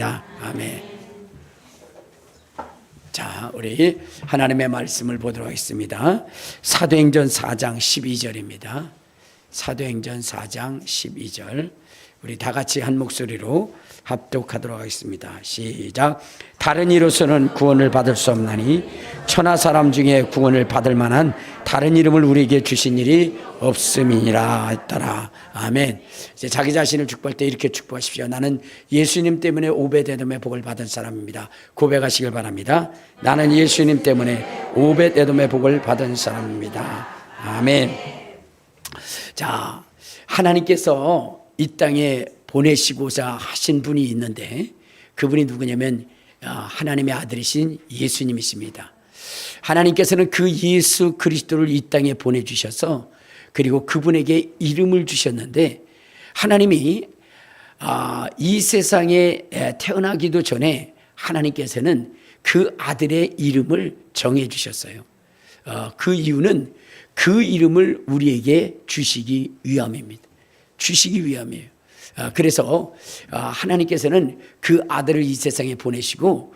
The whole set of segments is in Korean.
아멘. 자, 우리 하나님의 말씀을 보도록 하겠습니다. 사도행전 4장 12절입니다. 사도행전 4장 12절. 우리 다 같이 한 목소리로 합독하도록 하겠습니다. 시작. 다른 이로서는 구원을 받을 수 없나니 천하 사람 중에 구원을 받을 만한 다른 이름을 우리에게 주신 일이 없음이니라 했더라. 아멘. 이제 자기 자신을 축복할 때 이렇게 축복하십시오. 나는 예수님 때문에 오벳에돔의 복을 받은 사람입니다. 고백하시길 바랍니다. 나는 예수님 때문에 오벳에돔의 복을 받은 사람입니다. 아멘. 자, 하나님께서 이 땅에 보내시고자 하신 분이 있는데 그분이 누구냐면 하나님의 아들이신 예수님이십니다. 하나님께서는 그 예수 그리스도를 이 땅에 보내주셔서 그리고 그분에게 이름을 주셨는데 하나님이 이 세상에 태어나기도 전에 하나님께서는 그 아들의 이름을 정해 주셨어요. 그 이유는 그 이름을 우리에게 주시기 위함입니다. 주시기 위함이에요. 그래서 하나님께서는 그 아들을 이 세상에 보내시고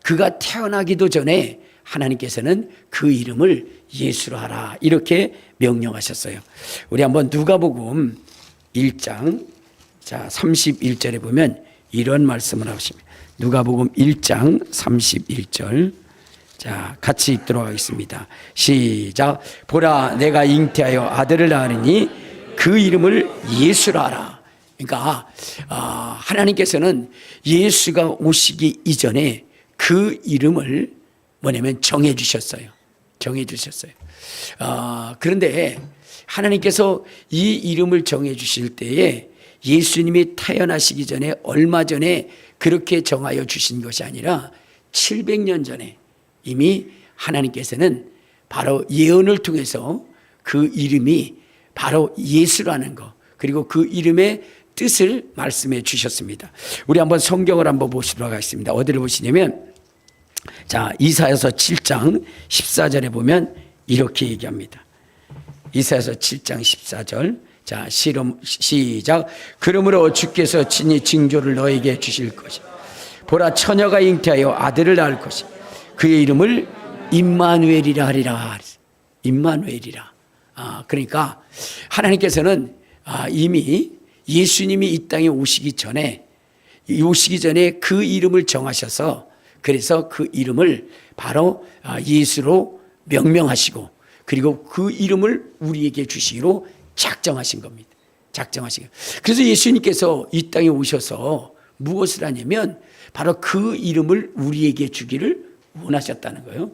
그가 태어나기도 전에 하나님께서는 그 이름을 예수로 하라 이렇게 명령하셨어요. 우리 한번 누가복음 1장 31절에 보면 이런 말씀을 하십니다. 누가복음 1장 31절. 자, 같이 읽도록 하겠습니다. 시작. 보라, 내가 잉태하여 아들을 낳으니 그 이름을 예수라 하라. 그러니까 하나님께서는 예수가 오시기 이전에 그 이름을 뭐냐면 정해 주셨어요. 정해 주셨어요. 그런데 하나님께서 이 이름을 정해 주실 때에 예수님이 태어나시기 전에 얼마 전에 그렇게 정하여 주신 것이 아니라 700년 전에 이미 하나님께서는 바로 예언을 통해서 그 이름이 바로 예수라는 거 그리고 그 이름의 뜻을 말씀해 주셨습니다. 우리 한번 성경을 한번 보시도록 하겠습니다. 어디를 보시냐면 자, 이사야서 7장 14절에 보면 이렇게 얘기합니다. 이사야서 7장 14절. 자, 시작. 그러므로 주께서 친히 징조를 너에게 주실 것이 보라, 처녀가 잉태하여 아들을 낳을 것이 그의 이름을 임마누엘이라 하리라. 임마누엘이라. 그러니까 하나님께서는 이미 예수님이 이 땅에 오시기 전에 그 이름을 정하셔서 그래서 그 이름을 바로 예수로 명명하시고 그리고 그 이름을 우리에게 주시기로 작정하신 겁니다. 작정하신 거예요. 그래서 예수님께서 이 땅에 오셔서 무엇을 하냐면 바로 그 이름을 우리에게 주기를 원하셨다는 거예요.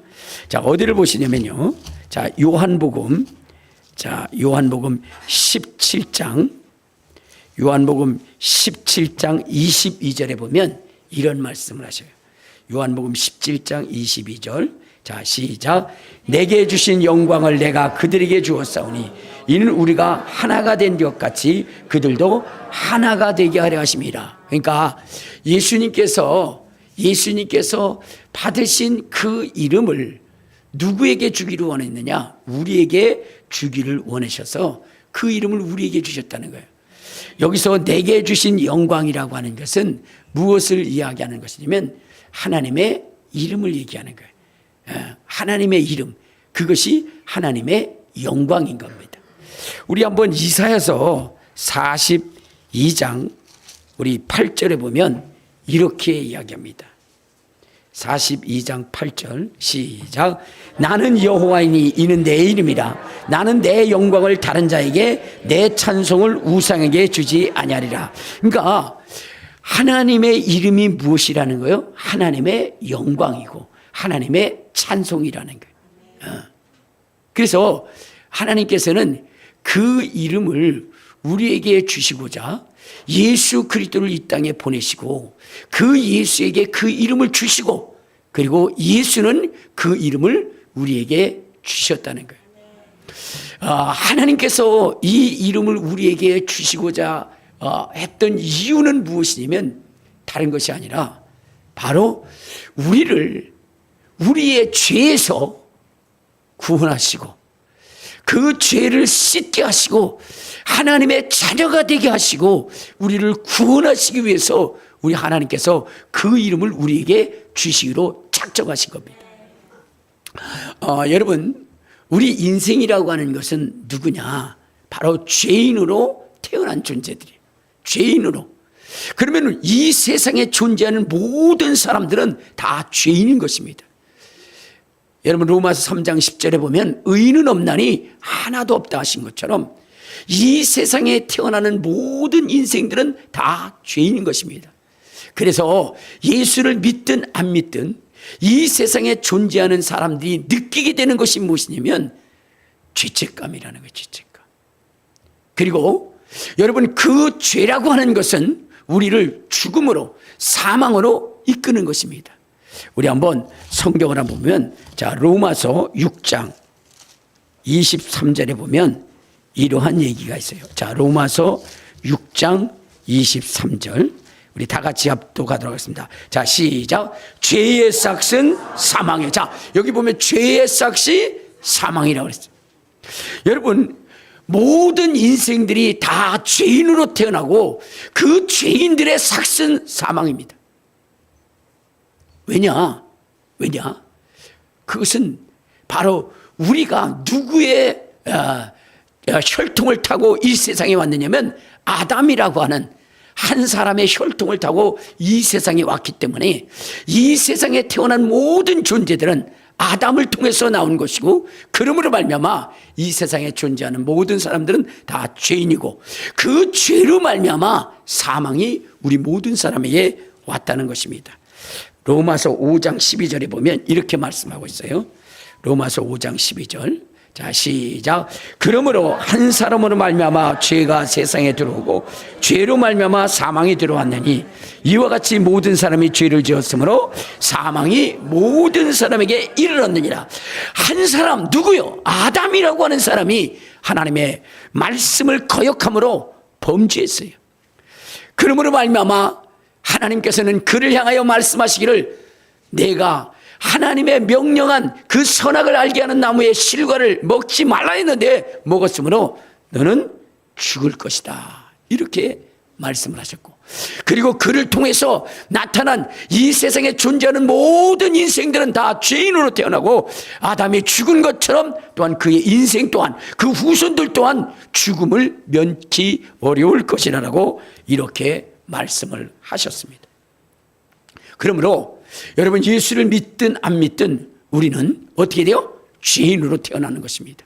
자, 어디를 보시냐면요. 자, 요한복음 17장 22절에 보면 이런 말씀을 하셔요. 요한복음 17장 22절. 자, 시작. 내게 주신 영광을 내가 그들에게 주었사오니 이는 우리가 하나가 된 것 같이 그들도 하나가 되게 하려 하심이라. 그러니까 예수님께서 받으신 그 이름을 누구에게 주기를 원했느냐? 우리에게 주기를 원하셔서 그 이름을 우리에게 주셨다는 거예요. 여기서 내게 주신 영광이라고 하는 것은 무엇을 이야기하는 것이냐면 하나님의 이름을 얘기하는 거예요. 하나님의 이름, 그것이 하나님의 영광인 겁니다. 우리 한번 이사야서 42장 우리 8절에 보면 이렇게 이야기합니다. 42장 8절 시작. 나는 여호와이니 이는 내 이름이라. 나는 내 영광을 다른 자에게 내 찬송을 우상에게 주지 아니하리라. 그러니까 하나님의 이름이 무엇이라는 거예요? 하나님의 영광이고 하나님의 찬송이라는 거예요. 그래서 하나님께서는 그 이름을 우리에게 주시고자 예수 그리스도를 이 땅에 보내시고 그 예수에게 그 이름을 주시고 그리고 예수는 그 이름을 우리에게 주셨다는 거예요. 하나님께서 이 이름을 우리에게 주시고자 했던 이유는 무엇이냐면 다른 것이 아니라 바로 우리를 우리의 죄에서 구원하시고 그 죄를 씻게 하시고 하나님의 자녀가 되게 하시고 우리를 구원하시기 위해서 우리 하나님께서 그 이름을 우리에게 주시기로 작정하신 겁니다. 여러분, 우리 인생이라고 하는 것은 누구냐? 바로 죄인으로 태어난 존재들이에요. 죄인으로. 그러면 이 세상에 존재하는 모든 사람들은 다 죄인인 것입니다. 여러분, 로마서 3장 10절에 보면 의인은 없나니 하나도 없다 하신 것처럼 이 세상에 태어나는 모든 인생들은 다 죄인인 것입니다. 그래서 예수를 믿든 안 믿든 이 세상에 존재하는 사람들이 느끼게 되는 것이 무엇이냐면 죄책감이라는 거예요. 죄책감. 그리고 여러분, 그 죄라고 하는 것은 우리를 죽음으로, 사망으로 이끄는 것입니다. 우리 한번 성경을 한번 보면, 자, 로마서 6장 23절에 보면 이러한 얘기가 있어요. 자, 로마서 6장 23절. 우리 다 같이 합독하도록 하겠습니다. 자, 시작. 죄의 삭은 사망이에요. 자, 여기 보면 죄의 삭이 사망이라고 그랬어요. 여러분, 모든 인생들이 다 죄인으로 태어나고 그 죄인들의 삭은 사망입니다. 왜냐? 그것은 바로 우리가 누구의 혈통을 타고 이 세상에 왔느냐면 아담이라고 하는 한 사람의 혈통을 타고 이 세상에 왔기 때문에 이 세상에 태어난 모든 존재들은 아담을 통해서 나온 것이고, 그러므로 말미암아 이 세상에 존재하는 모든 사람들은 다 죄인이고, 그 죄로 말미암아 사망이 우리 모든 사람에게 왔다는 것입니다. 로마서 5장 12절에 보면 이렇게 말씀하고 있어요. 로마서 5장 12절. 자, 시작. 그러므로 한 사람으로 말미암아 죄가 세상에 들어오고 죄로 말미암아 사망이 들어왔느니 이와 같이 모든 사람이 죄를 지었으므로 사망이 모든 사람에게 이르렀느니라. 한 사람, 누구요? 아담이라고 하는 사람이 하나님의 말씀을 거역함으로 범죄했어요. 그러므로 말미암아 하나님께서는 그를 향하여 말씀하시기를, 내가 하나님의 명령한 그 선악을 알게 하는 나무의 실과를 먹지 말라 했는데 먹었으므로 너는 죽을 것이다. 이렇게 말씀을 하셨고, 그리고 그를 통해서 나타난 이 세상에 존재하는 모든 인생들은 다 죄인으로 태어나고 아담이 죽은 것처럼 또한 그의 인생 또한 그 후손들 또한 죽음을 면치 어려울 것이라고 이렇게 말씀을 하셨습니다. 그러므로 여러분, 예수를 믿든 안 믿든 우리는 어떻게 돼요? 죄인으로 태어나는 것입니다.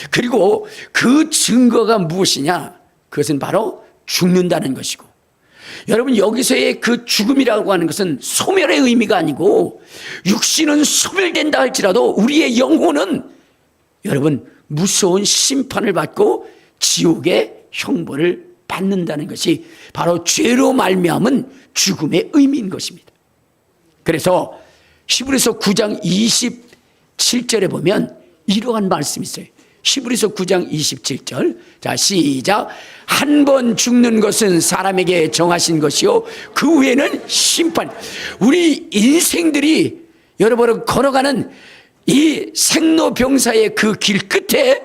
그리고 그 증거가 무엇이냐? 그것은 바로 죽는다는 것이고, 여러분, 여기서의 그 죽음이라고 하는 것은 소멸의 의미가 아니고, 육신은 소멸된다 할지라도 우리의 영혼은 여러분 무서운 심판을 받고 지옥의 형벌을 받는다는 것이 바로 죄로 말미암은 죽음의 의미인 것입니다. 그래서 히브리서 9장 27절에 보면 이러한 말씀이 있어요. 히브리서 9장 27절. 자, 시작. 한 번 죽는 것은 사람에게 정하신 것이요 그 후에는 심판. 우리 인생들이 여러분 걸어가는 이 생로병사의 그 길 끝에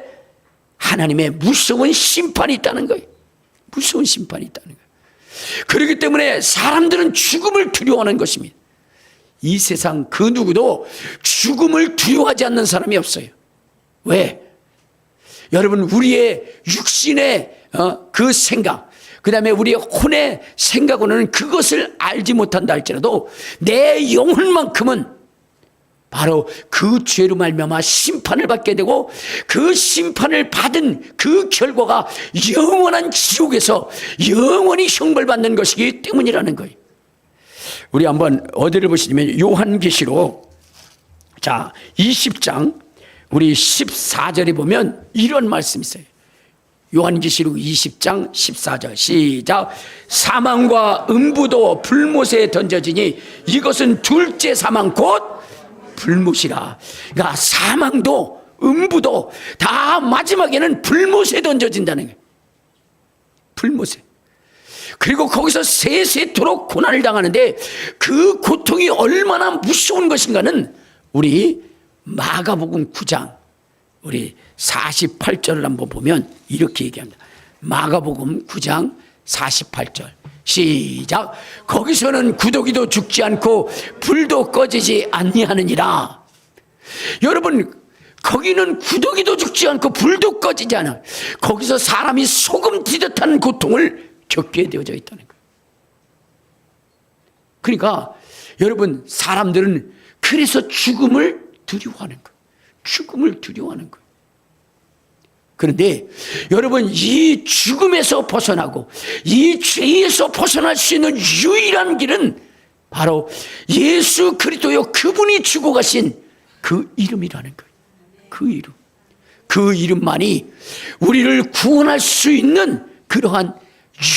하나님의 무서운 심판이 있다는 거예요. 무서운 심판이 있다는 거예요. 그렇기 때문에 사람들은 죽음을 두려워하는 것입니다. 이 세상 그 누구도 죽음을 두려워하지 않는 사람이 없어요. 왜? 여러분, 우리의 육신의 그 생각, 그 다음에 우리의 혼의 생각으로는 그것을 알지 못한다 할지라도 내 영혼만큼은 바로 그 죄로 말미암아 심판을 받게 되고, 그 심판을 받은 그 결과가 영원한 지옥에서 영원히 형벌받는 것이기 때문이라는 거예요. 우리 한번 어디를 보시냐면 요한계시록, 자, 20장 우리 14절에 보면 이런 말씀이 있어요. 요한계시록 20장 14절. 시작. 사망과 음부도 불못에 던져지니 이것은 둘째 사망 곧 불못이라. 그러니까 사망도 음부도 다 마지막에는 불못에 던져진다는 거예요. 불못에. 그리고 거기서 세세토록 고난을 당하는데 그 고통이 얼마나 무서운 것인가는 우리 마가복음 9장 우리 48절을 한번 보면 이렇게 얘기합니다. 마가복음 9장 48절 시작. 거기서는 구더기도 죽지 않고 불도 꺼지지 아니하느니라. 여러분, 거기는 구더기도 죽지 않고 불도 꺼지지 않아. 거기서 사람이 소금 뒤듯한 고통을 겪게 되어져 있다는 거예요. 그러니까 여러분, 사람들은 그래서 죽음을 두려워하는 거예요. 죽음을 두려워하는 거예요. 그런데 여러분, 이 죽음에서 벗어나고 이 죄에서 벗어날 수 있는 유일한 길은 바로 예수 그리스도요, 그분이 주고 가신 그 이름이라는 거예요. 그 이름. 그 이름만이 우리를 구원할 수 있는 그러한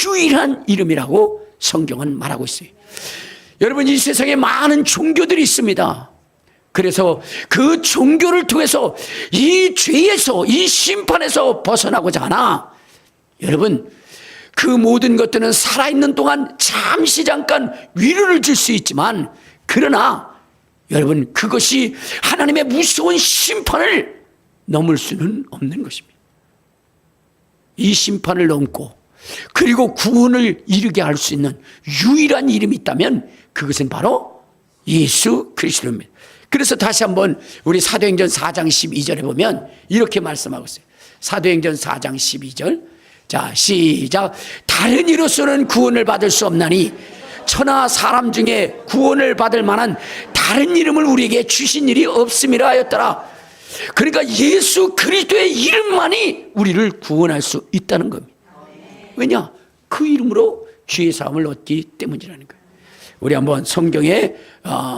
유일한 이름이라고 성경은 말하고 있어요. 여러분, 이 세상에 많은 종교들이 있습니다. 그래서 그 종교를 통해서 이 죄에서, 이 심판에서 벗어나고자 하나, 여러분, 그 모든 것들은 살아있는 동안 잠시 잠깐 위로를 줄 수 있지만, 그러나 여러분, 그것이 하나님의 무서운 심판을 넘을 수는 없는 것입니다. 이 심판을 넘고 그리고 구원을 이루게 할 수 있는 유일한 이름이 있다면 그것은 바로 예수 그리스도입니다. 그래서 다시 한번 우리 사도행전 4장 12절에 보면 이렇게 말씀하고 있어요. 사도행전 4장 12절. 자, 시작. 다른 이로서는 구원을 받을 수 없나니 천하 사람 중에 구원을 받을 만한 다른 이름을 우리에게 주신 일이 없음이라 하였더라. 그러니까 예수 그리스도의 이름만이 우리를 구원할 수 있다는 겁니다. 왜냐? 그 이름으로 죄의 사함을 얻기 때문이라는 거예요. 우리 한번 성경에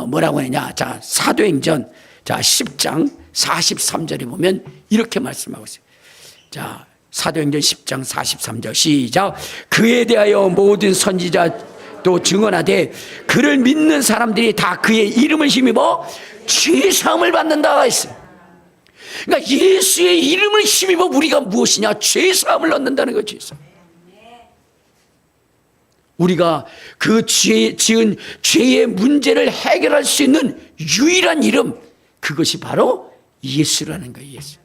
뭐라고 했냐? 자, 사도행전 10장 43절에 보면 이렇게 말씀하고 있어요. 자, 사도행전 10장 43절 시작. 그에 대하여 모든 선지자도 증언하되 그를 믿는 사람들이 다 그의 이름을 힘입어 죄 사함을 받는다 했어요. 그러니까 예수의 이름을 힘입어 우리가 무엇이냐? 죄 사함을 얻는다는 거죠. 우리가 그 지은 죄의 문제를 해결할 수 있는 유일한 이름, 그것이 바로 예수라는 거예요. 예수.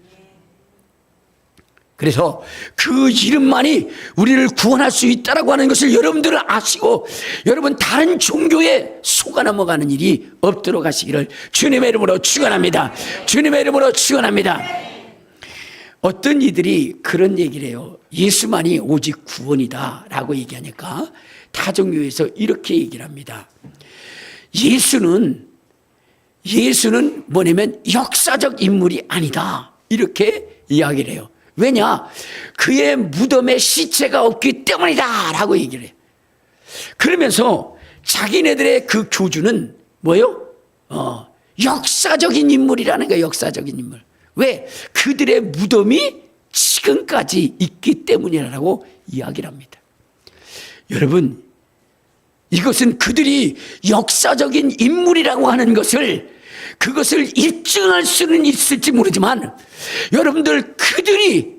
그래서 그 이름만이 우리를 구원할 수 있다라고 하는 것을 여러분들은 아시고, 여러분 다른 종교에 속아 넘어가는 일이 없도록 하시기를 주님의 이름으로 축원합니다. 주님의 이름으로 축원합니다. 어떤 이들이 그런 얘기를 해요. 예수만이 오직 구원이다라고 얘기하니까 타종교에서 이렇게 얘기를 합니다. 예수는 뭐냐면 역사적 인물이 아니다, 이렇게 이야기를 해요. 왜냐? 그의 무덤에 시체가 없기 때문이다 라고 얘기를 해요. 그러면서 자기네들의 그 교주는 뭐예요? 역사적인 인물이라는 거예요. 역사적인 인물. 왜? 그들의 무덤이 지금까지 있기 때문이라고 이야기를 합니다. 여러분, 이것은 그들이 역사적인 인물이라고 하는 그것을 입증할 수는 있을지 모르지만, 여러분들 그들이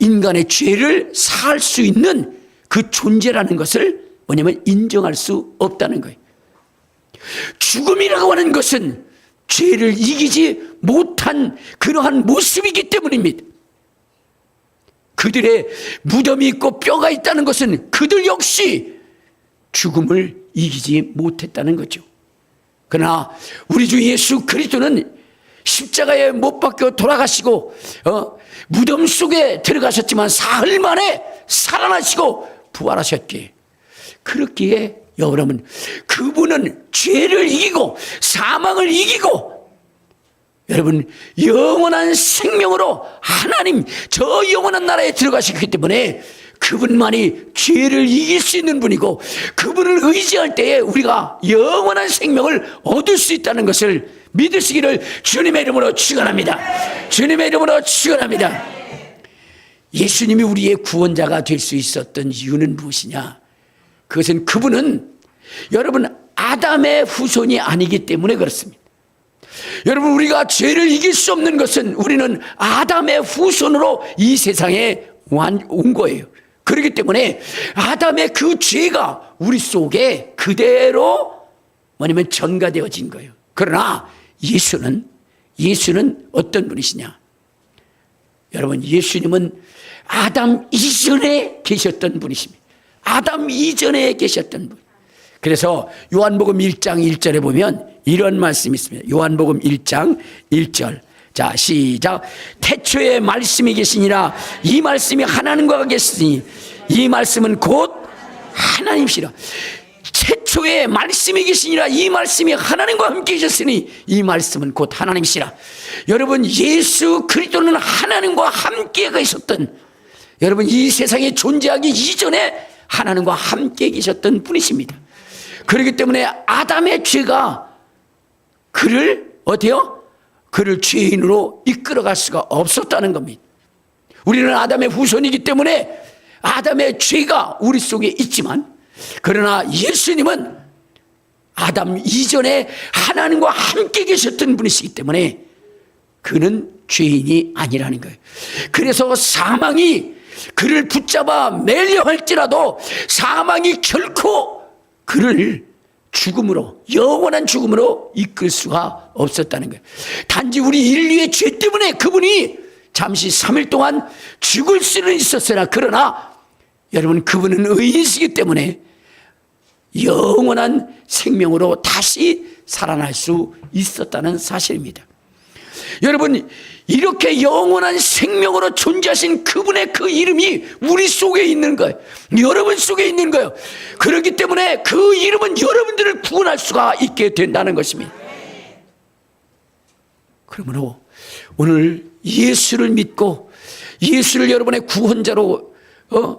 인간의 죄를 사할 수 있는 그 존재라는 것을 뭐냐면 인정할 수 없다는 거예요. 죽음이라고 하는 것은 죄를 이기지 못한 그러한 모습이기 때문입니다. 그들의 무덤이 있고 뼈가 있다는 것은 그들 역시 죽음을 이기지 못했다는 거죠. 그러나 우리 주 예수 그리스도는 십자가에 못 박혀 돌아가시고 무덤 속에 들어가셨지만 사흘 만에 살아나시고 부활하셨기에, 그렇기에 여러분, 그분은 죄를 이기고 사망을 이기고 여러분 영원한 생명으로 하나님 저 영원한 나라에 들어가셨기 때문에 그분만이 죄를 이길 수 있는 분이고, 그분을 의지할 때에 우리가 영원한 생명을 얻을 수 있다는 것을 믿으시기를 주님의 이름으로 축원합니다. 주님의 이름으로 축원합니다. 예수님이 우리의 구원자가 될 수 있었던 이유는 무엇이냐? 그것은 그분은 여러분 아담의 후손이 아니기 때문에 그렇습니다. 여러분, 우리가 죄를 이길 수 없는 것은 우리는 아담의 후손으로 이 세상에 온 거예요. 그렇기 때문에 아담의 그 죄가 우리 속에 그대로 뭐냐면 전가되어진 거예요. 그러나 예수는 어떤 분이시냐? 여러분, 예수님은 아담 이전에 계셨던 분이십니다. 아담 이전에 계셨던 분. 그래서 요한복음 1장 1절에 보면 이런 말씀이 있습니다. 요한복음 1장 1절. 자, 시작. 태초에 말씀이 계시니라. 이 말씀이 하나님과 계시니 이 말씀은 곧 하나님이시라. 태초에 말씀이 계시니라. 이 말씀이 하나님과 함께 계셨으니 이 말씀은 곧 하나님이시라. 여러분, 예수 그리스도는 하나님과 함께 계셨던, 여러분 이 세상에 존재하기 이전에 하나님과 함께 계셨던 분이십니다. 그렇기 때문에 아담의 죄가 그를 어때요? 그를 죄인으로 이끌어갈 수가 없었다는 겁니다. 우리는 아담의 후손이기 때문에 아담의 죄가 우리 속에 있지만, 그러나 예수님은 아담 이전에 하나님과 함께 계셨던 분이시기 때문에 그는 죄인이 아니라는 거예요. 그래서 사망이 그를 붙잡아 매려 할지라도 사망이 결코 그를 죽음으로, 영원한 죽음으로 이끌 수가 없었다는 거예요. 단지 우리 인류의 죄 때문에 그분이 잠시 3일 동안 죽을 수는 있었으나, 그러나 여러분 그분은 의인이시기 때문에 영원한 생명으로 다시 살아날 수 있었다는 사실입니다. 여러분, 이렇게 영원한 생명으로 존재하신 그분의 그 이름이 우리 속에 있는 거예요. 여러분 속에 있는 거예요. 그렇기 때문에 그 이름은 여러분들을 구원할 수가 있게 된다는 것입니다. 그러므로 오늘 예수를 믿고 예수를 여러분의 구원자로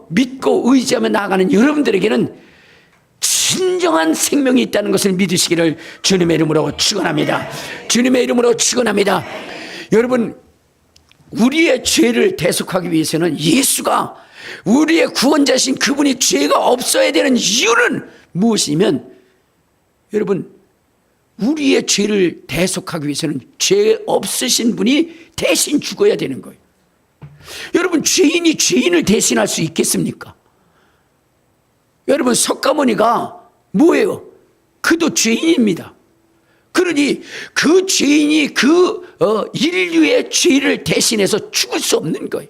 믿고 의지하며 나아가는 여러분들에게는 진정한 생명이 있다는 것을 믿으시기를 주님의 이름으로 축원합니다. 주님의 이름으로 축원합니다. 여러분, 우리의 죄를 대속하기 위해서는 예수가 우리의 구원자신 그분이 죄가 없어야 되는 이유는 무엇이면, 여러분 우리의 죄를 대속하기 위해서는 죄 없으신 분이 대신 죽어야 되는 거예요. 여러분, 죄인이 죄인을 대신할 수 있겠습니까? 여러분, 석가모니가 뭐예요? 그도 죄인입니다. 그러니 그 죄인이 인류의 죄를 대신해서 죽을 수 없는 거예요.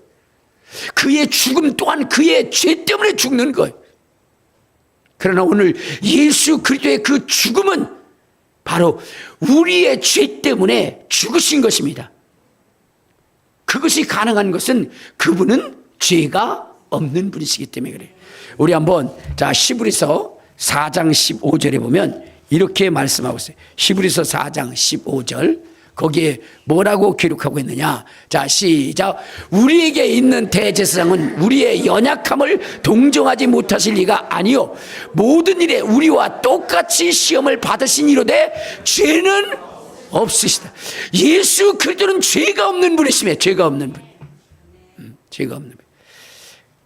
그의 죽음 또한 그의 죄 때문에 죽는 거예요. 그러나 오늘 예수 그리스도의 그 죽음은 바로 우리의 죄 때문에 죽으신 것입니다. 그것이 가능한 것은 그분은 죄가 없는 분이시기 때문에 그래요. 우리 한번 히브리서 4장 15절에 보면 이렇게 말씀하고 있어요. 히브리서 4장 15절, 거기에 뭐라고 기록하고 있느냐. 자, 시작. 우리에게 있는 대제사장은 우리의 연약함을 동정하지 못하실 리가 아니요 모든 일에 우리와 똑같이 시험을 받으신 이로되 죄는 없으시다. 예수 그리스도는 죄가 없는 분이시며, 죄가 없는 분. 죄가 없는 분.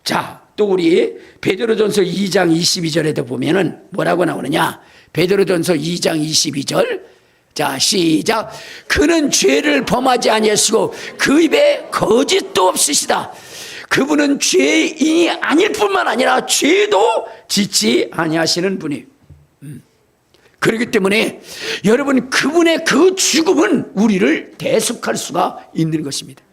자, 또 우리 베드로전서 2장 22절에도 보면은 뭐라고 나오느냐. 베드로전서 2장 22절. 자, 시작. 그는 죄를 범하지 아니하시고 그 입에 거짓도 없으시다. 그분은 죄인이 아닐 뿐만 아니라 죄도 짓지 아니하시는 분이에요. 그렇기 때문에 여러분, 그분의 그 죽음은 우리를 대속할 수가 있는 것입니다.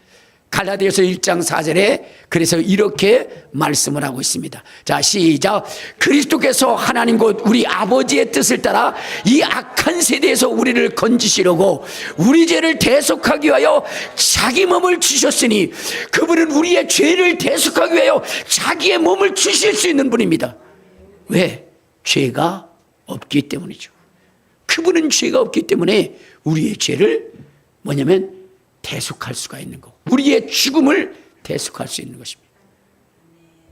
갈라디아서 1장 4절에 그래서 이렇게 말씀을 하고 있습니다. 자, 시작. 그리스도께서 하나님 곧 우리 아버지의 뜻을 따라 이 악한 세대에서 우리를 건지시려고 우리 죄를 대속하기 위하여 자기 몸을 주셨으니, 그분은 우리의 죄를 대속하기 위하여 자기의 몸을 주실 수 있는 분입니다. 왜? 죄가 없기 때문이죠. 그분은 죄가 없기 때문에 우리의 죄를 뭐냐면 대속할 수가 있는 거고, 우리의 죽음을 대속할 수 있는 것입니다.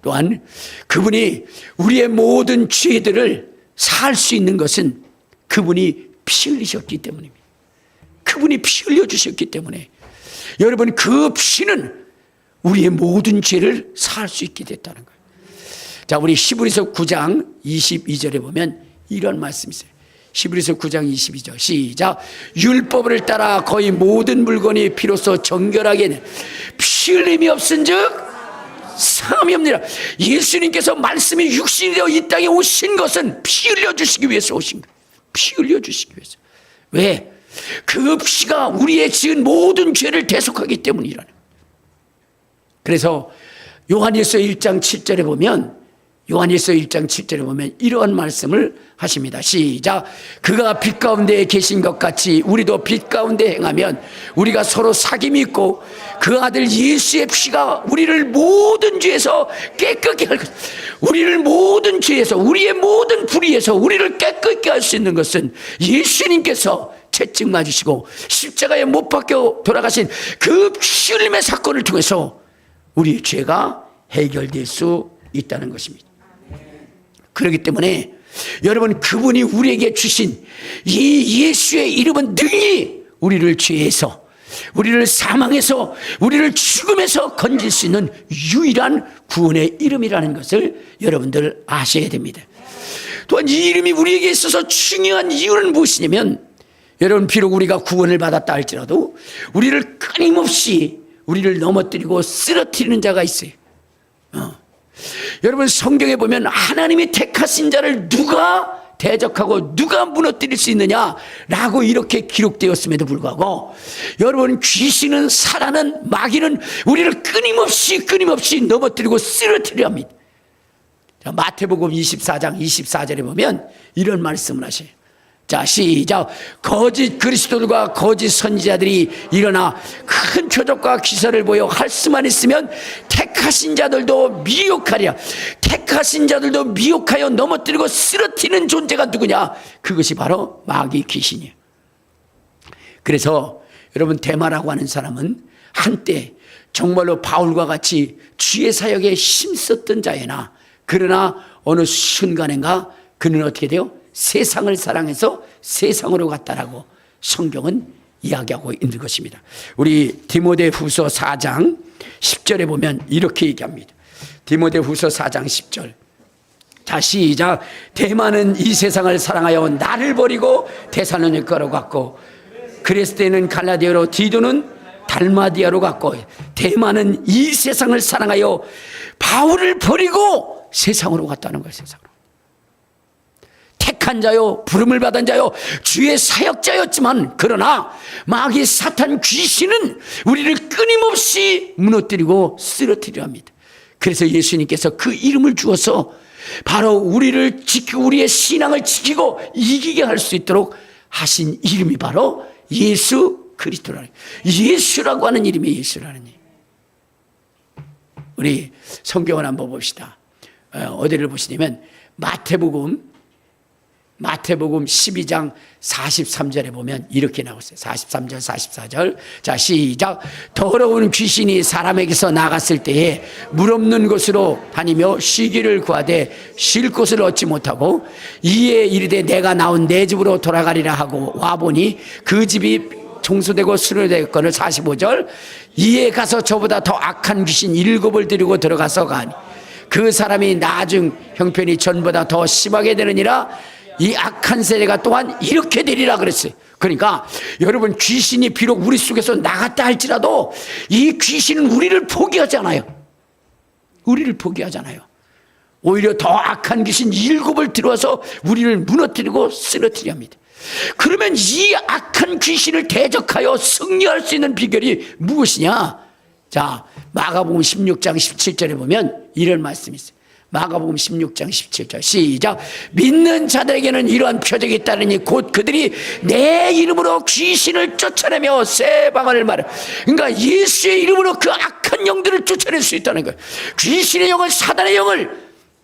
또한 그분이 우리의 모든 죄들을 사할 수 있는 것은 그분이 피 흘리셨기 때문입니다. 그분이 피 흘려 주셨기 때문에 여러분, 그 피는 우리의 모든 죄를 사할 수 있게 됐다는 거예요. 자, 우리 히브리서 9장 22절에 보면 이런 말씀이 있어요. 히브리서 9장 22절 시작. 율법을 따라 거의 모든 물건이 피로써 정결하게 피 흘림이 없은즉 사함이 없느니라. 예수님께서 말씀이 육신이 되어 이 땅에 오신 것은 피 흘려주시기 위해서 오신 거예요. 피 흘려주시기 위해서. 왜? 그 피가 우리의 지은 모든 죄를 대속하기 때문이라는. 그래서 요한일서 1장 7절에 보면, 요한일서 1장 7절에 보면 이러한 말씀을 하십니다. 시작. 그가 빛 가운데 계신 것 같이 우리도 빛 가운데 행하면 우리가 서로 사귐이 있고 그 아들 예수의 피가 우리를 모든 죄에서 깨끗게 할 것. 우리를 모든 죄에서, 우리의 모든 불의에서 우리를 깨끗게 할 수 있는 것은 예수님께서 채찍 맞으시고 십자가에 못 박혀 돌아가신 그 피 흘림의 사건을 통해서 우리의 죄가 해결될 수 있다는 것입니다. 그렇기 때문에 여러분, 그분이 우리에게 주신 이 예수의 이름은 능히 우리를 죄에서, 우리를 사망에서, 우리를 죽음에서 건질 수 있는 유일한 구원의 이름이라는 것을 여러분들 아셔야 됩니다. 또한 이 이름이 우리에게 있어서 중요한 이유는 무엇이냐면, 여러분, 비록 우리가 구원을 받았다 할지라도 우리를 끊임없이 우리를 넘어뜨리고 쓰러뜨리는 자가 있어요. 여러분, 성경에 보면 하나님이 택하신 자를 누가 대적하고 누가 무너뜨릴 수 있느냐라고 이렇게 기록되었음에도 불구하고, 여러분, 귀신은, 사단은, 마귀는 우리를 끊임없이 넘어뜨리고 쓰러뜨려 합니다. 자, 마태복음 24장 24절에 보면 이런 말씀을 하셔요. 자, 시작. 거짓 그리스도들과 거짓 선지자들이 일어나 큰 표적과 기사를 보여 할 수만 있으면 택하신 자들도 미혹하리라. 택하신 자들도 미혹하여 넘어뜨리고 쓰러뜨리는 존재가 누구냐? 그것이 바로 마귀 귀신이에요. 그래서 여러분, 데마라고 하는 사람은 한때 정말로 바울과 같이 주의 사역에 힘썼던 자이나, 그러나 어느 순간인가 그는 어떻게 돼요? 세상을 사랑해서 세상으로 갔다라고 성경은 이야기하고 있는 것입니다. 우리 디모데후서 4장 10절에 보면 이렇게 얘기합니다. 디모데후서 4장 10절. 자, 시작. 대만은 이 세상을 사랑하여 나를 버리고 데살로니가로 갔고, 그레스데는 갈라디아로, 디도는 달마디아로 갔고, 대만은 이 세상을 사랑하여 바울을 버리고 세상으로 갔다는 거예요. 세상으로. 택한 자요, 부름을 받은 자요, 주의 사역자였지만, 그러나 마귀 사탄 귀신은 우리를 끊임없이 무너뜨리고 쓰러뜨려 합니다. 그래서 예수님께서 그 이름을 주어서 바로 우리를 지키고 우리의 신앙을 지키고 이기게 할 수 있도록 하신 이름이 바로 예수 그리스도라는, 예수라고 하는 이름이 예수라는 이름. 우리 성경을 한번 봅시다. 어디를 보시냐면 마태복음 12장 43절에 보면 이렇게 나왔어요. 43절 44절. 자, 시작. 더러운 귀신이 사람에게서 나갔을 때에 물 없는 곳으로 다니며 쉬기를 구하되 쉴 곳을 얻지 못하고, 이에 이르되 내가 나온 내 집으로 돌아가리라 하고 와보니 그 집이 청소되고 수료되었거늘. 45절. 이에 가서 저보다 더 악한 귀신 7을 데리고 들어가서 가니 그 사람이 나중 형편이 전보다 더 심하게 되느니라. 이 악한 세대가 또한 이렇게 되리라 그랬어요. 그러니까 여러분, 귀신이 비록 우리 속에서 나갔다 할지라도 이 귀신은 우리를 포기하잖아요. 우리를 포기하잖아요. 오히려 더 악한 귀신 7을 들어와서 우리를 무너뜨리고 쓰러뜨려 합니다. 그러면 이 악한 귀신을 대적하여 승리할 수 있는 비결이 무엇이냐? 자, 마가복음 16장 17절에 보면 이런 말씀이 있어요. 마가복음 16장 17절. 시작. 믿는 자들에게는 이러한 표적이 있다느니 곧 그들이 내 이름으로 귀신을 쫓아내며 새 방언을 말해. 그러니까 예수의 이름으로 그 악한 영들을 쫓아낼 수 있다는 거예요. 귀신의 영을, 사단의 영을,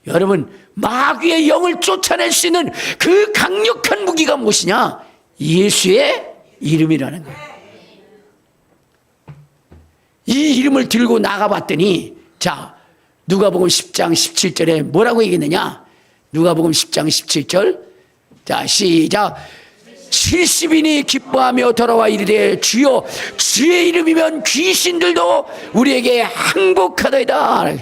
여러분, 마귀의 영을 쫓아낼 수 있는 그 강력한 무기가 무엇이냐? 예수의 이름이라는 거예요. 이 이름을 들고 나가봤더니, 자, 누가복음 10장 17절에 뭐라고 얘기했느냐? 누가복음 10장 17절. 자, 시작. 70인이 기뻐하며 돌아와 이르되 주여, 주의 이름이면 귀신들도 우리에게 항복하다이다.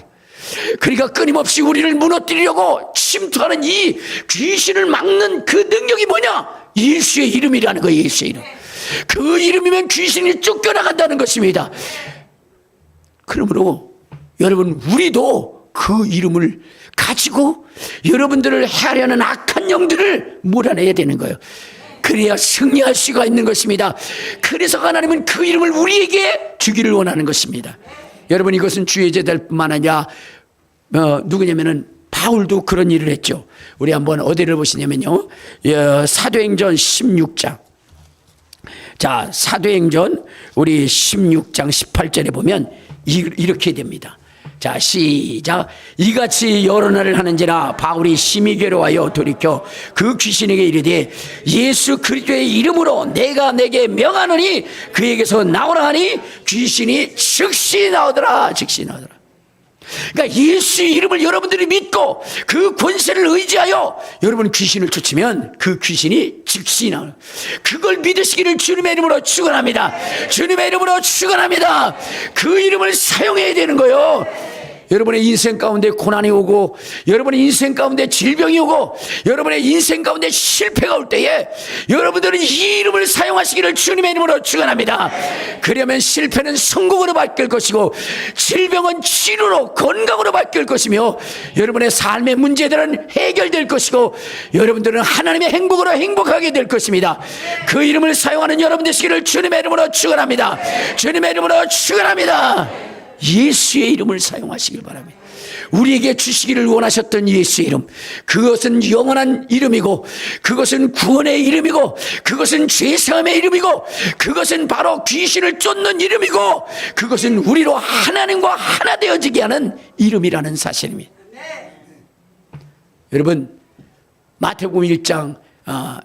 그러니까 끊임없이 우리를 무너뜨리려고 침투하는 이 귀신을 막는 그 능력이 뭐냐? 예수의 이름이라는 거예요. 예수의 이름. 그 이름이면 귀신이 쫓겨나간다는 것입니다. 그러므로 여러분, 우리도 그 이름을 가지고 여러분들을 해하려는 악한 영들을 몰아내야 되는 거예요. 그래야 승리할 수가 있는 것입니다. 그래서 하나님은 그 이름을 우리에게 주기를 원하는 것입니다. 여러분, 이것은 주의 제자들뿐만 아니라 누구냐면은 바울도 그런 일을 했죠. 우리 한번 어디를 보시냐면요, 사도행전 16장. 자, 사도행전 우리 16장 18절에 보면 이렇게 됩니다. 자, 시작. 이같이 여러 날을 하는지라 바울이 심히 괴로워하여 돌이켜 그 귀신에게 이르되 예수 그리스도의 이름으로 내가 내게 명하노니 그에게서 나오라 하니 귀신이 즉시 나오더라. 즉시 나오더라. 그러니까 예수의 이름을 여러분들이 믿고 그 권세를 의지하여 여러분 귀신을 쫓으면 그 귀신이 즉시 나와요. 그걸 믿으시기를 주님의 이름으로 축원합니다. 주님의 이름으로 축원합니다. 그 이름을 사용해야 되는 거예요. 여러분의 인생 가운데 고난이 오고, 여러분의 인생 가운데 질병이 오고, 여러분의 인생 가운데 실패가 올 때에 여러분들은 이 이름을 사용하시기를 주님의 이름으로 축원합니다. 그러면 실패는 성공으로 바뀔 것이고, 질병은 치료로 건강으로 바뀔 것이며, 여러분의 삶의 문제들은 해결될 것이고, 여러분들은 하나님의 행복으로 행복하게 될 것입니다. 그 이름을 사용하는 여러분 되시기를 주님의 이름으로 축원합니다. 주님의 이름으로 축원합니다. 예수의 이름을 사용하시길 바랍니다. 우리에게 주시기를 원하셨던 예수의 이름, 그것은 영원한 이름이고, 그것은 구원의 이름이고, 그것은 죄사함의 이름이고, 그것은 바로 귀신을 쫓는 이름이고, 그것은 우리로 하나님과 하나 되어지게 하는 이름이라는 사실입니다. 여러분, 마태복음 1장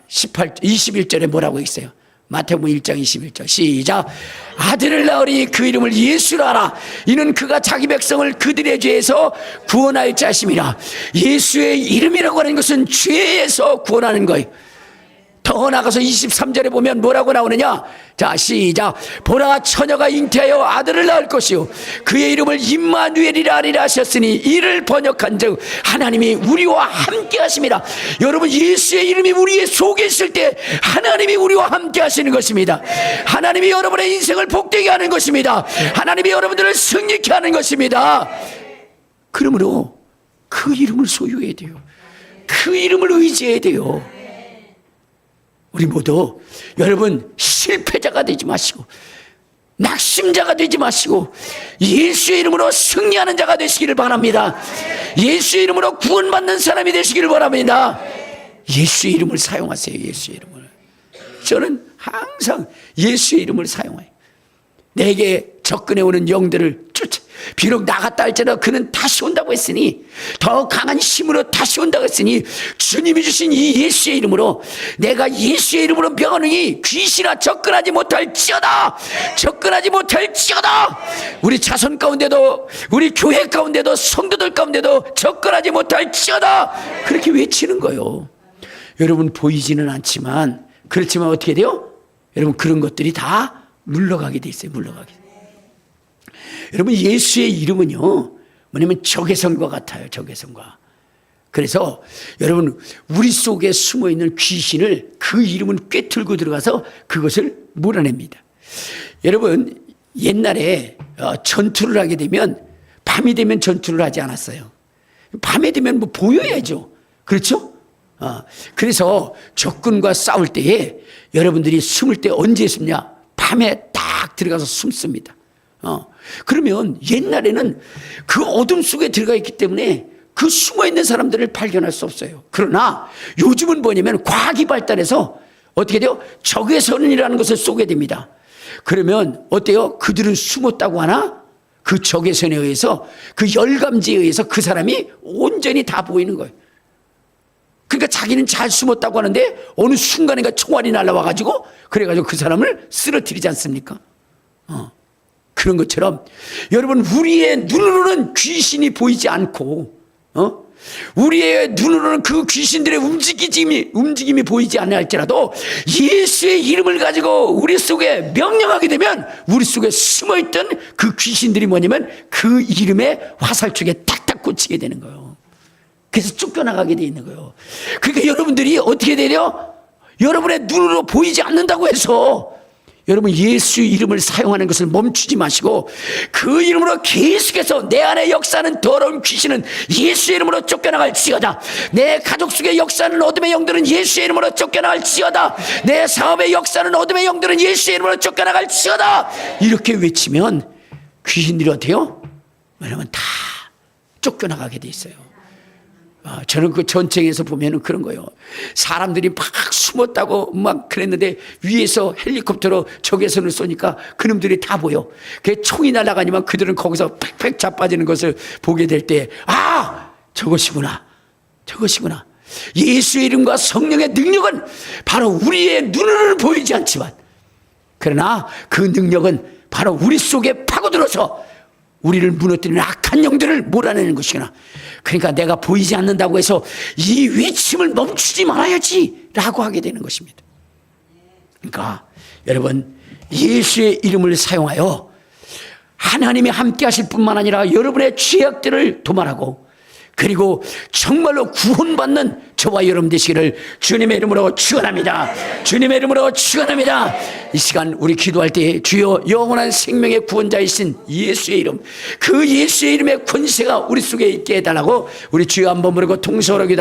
21절에 뭐라고 있어요? 마태복음 1장 21절 시작. 아들을 낳으니 그 이름을 예수라 하라. 이는 그가 자기 백성을 그들의 죄에서 구원할 자심이라. 예수의 이름이라고 하는 것은 죄에서 구원하는 거예요. 더 나가서 23절에 보면 뭐라고 나오느냐. 자, 시작. 보라, 처녀가 잉태하여 아들을 낳을 것이요 그의 이름을 임마누엘이라 하리라 하셨으니 이를 번역한 즉 하나님이 우리와 함께 하심이라. 여러분, 예수의 이름이 우리의 속에 있을 때 하나님이 우리와 함께 하시는 것입니다. 하나님이 여러분의 인생을 복되게 하는 것입니다. 하나님이 여러분들을 승리케 하는 것입니다. 그러므로 그 이름을 소유해야 돼요. 그 이름을 의지해야 돼요. 우리 모두 여러분 실패자가 되지 마시고 낙심자가 되지 마시고 예수의 이름으로 승리하는 자가 되시기를 바랍니다. 예수의 이름으로 구원받는 사람이 되시기를 바랍니다. 예수의 이름을 사용하세요. 예수의 이름을. 저는 항상 예수의 이름을 사용해요. 내게 접근해 오는 영들을 쫓아. 비록 나갔다 할지라도 그는 다시 온다고 했으니, 더 강한 힘으로 다시 온다고 했으니, 주님이 주신 이 예수의 이름으로 내가 예수의 이름으로 명하노니 귀신아 접근하지 못할지어다. 접근하지 못할지어다. 우리 자손 가운데도, 우리 교회 가운데도, 성도들 가운데도 접근하지 못할지어다. 그렇게 외치는 거예요. 여러분, 보이지는 않지만, 그렇지만 어떻게 돼요? 여러분, 그런 것들이 다 물러가게 돼 있어요. 물러가게. 여러분, 예수의 이름은요, 뭐냐면 적외선과 같아요. 적외선과. 그래서 여러분, 우리 속에 숨어있는 귀신을 그 이름은 꿰뚫고 들어가서 그것을 몰아냅니다. 여러분, 옛날에 전투를 하게 되면 밤이 되면 전투를 하지 않았어요. 밤에 되면 뭐 보여야죠. 그렇죠? 그래서 적군과 싸울 때에 여러분들이 숨을 때 언제 숨냐? 밤에 딱 들어가서 숨습니다. 그러면 옛날에는 그 어둠 속에 들어가 있기 때문에 그 숨어 있는 사람들을 발견할 수 없어요. 그러나 요즘은 뭐냐면 과학이 발달해서 어떻게 돼요? 적외선이라는 것을 쏘게 됩니다. 그러면 어때요? 그들은 숨었다고 하나 그 적외선에 의해서, 그 열감지에 의해서 그 사람이 온전히 다 보이는 거예요. 그러니까 자기는 잘 숨었다고 하는데 어느 순간인가 총알이 날라와가지고 그래가지고 그 사람을 쓰러뜨리지 않습니까? 그런 것처럼 여러분, 우리의 눈으로는 귀신이 보이지 않고, 우리의 눈으로는 그 귀신들의 움직임이 보이지 않아 할지라도 예수의 이름을 가지고 우리 속에 명령하게 되면 우리 속에 숨어있던 그 귀신들이 뭐냐면 그 이름의 화살촉에 탁탁 꽂히게 되는 거예요. 그래서 쫓겨나가게 돼 있는 거예요. 그러니까 여러분들이 어떻게 되려? 여러분의 눈으로 보이지 않는다고 해서 여러분 예수 이름을 사용하는 것을 멈추지 마시고 그 이름으로 계속해서 내 안에 역사하는 더러운 귀신은 예수의 이름으로 쫓겨나갈지어다. 내 가족 속에 역사하는 어둠의 영들은 예수의 이름으로 쫓겨나갈지어다. 내 사업의 역사하는 어둠의 영들은 예수의 이름으로 쫓겨나갈지어다. 이렇게 외치면 귀신들이 어때요? 왜냐하면 다 쫓겨나가게 돼 있어요. 저는 그 전쟁에서 보면은 그런 거예요. 사람들이 막 숨었다고 막 그랬는데 위에서 헬리콥터로 적외선을 쏘니까 그놈들이 다 보여. 그 총이 날아가니만 그들은 거기서 팩팩 자빠지는 것을 보게 될 때, 저것이구나. 저것이구나. 예수의 이름과 성령의 능력은 바로 우리의 눈으로는 보이지 않지만, 그러나 그 능력은 바로 우리 속에 파고들어서 우리를 무너뜨리는 악한 영들을 몰아내는 것이구나. 그러니까 내가 보이지 않는다고 해서 이 외침을 멈추지 말아야지 라고 하게 되는 것입니다. 그러니까 여러분, 예수의 이름을 사용하여 하나님이 함께 하실 뿐만 아니라 여러분의 죄악들을 도말하고, 그리고 정말로 구원받는 저와 여러분 되시기를 주님의 이름으로 축원합니다. 주님의 이름으로 축원합니다. 이 시간 우리 기도할 때 주여 영원한 생명의 구원자이신 예수의 이름, 그 예수의 이름의 권세가 우리 속에 있게 해달라고 우리 주여 한번 부르고 통성으로 기도하시겠습니다.